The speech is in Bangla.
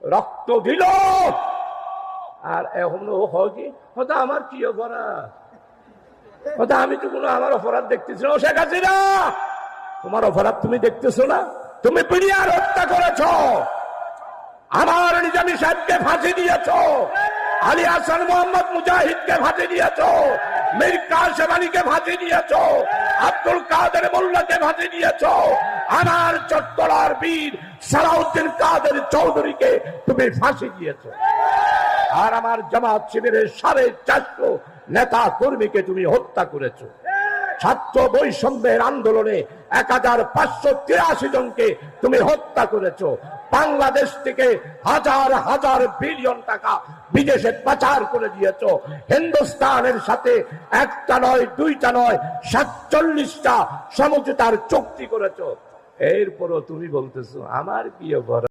রক্ত দিল, আর এখন ও হয় কি হয়তো আমার কি অপরাধ, হয়তো আমি তো কোনো আমার অপরাধ দেখতেছি না। শেখ হাসিনা, তোমার অপরাধ তুমি দেখতেছো না? তুমি পিডিআর হত্যা করেছ, আমার নিজামী সাহেবকে ফাঁসি দিয়েছ, আলী হাসান মোহাম্মদ মুজাহিদকে ফাঁসি দিয়েছ, মীর কাসেম আলীকে ফাঁসি দিয়েছ, আব্দুল কাদের মোল্লাকে ফাঁসি দিয়েছ, আমার চট্টলার বীর সালাউদ্দিন কাদের চৌধুরীকে তুমি ফাঁসি দিয়েছ, আর আমার জামাত শিবিরের 450 নেতা কর্মীকে তুমি হত্যা করেছ। ছাত্র বৈষম্যের আন্দোলনে 1583 জনকে তুমি হত্যা করেছ। বাংলাদেশ থেকে হাজার হাজার বিলিয়ন টাকা বিদেশে পাচার করে দিয়েছ। হিন্দুস্তানের সাথে একটা নয়, দুইটা নয়, 47টা সমঝোতার চুক্তি করেছ। এরপরও তুমি বলতেছো আমার কি অপরাধ।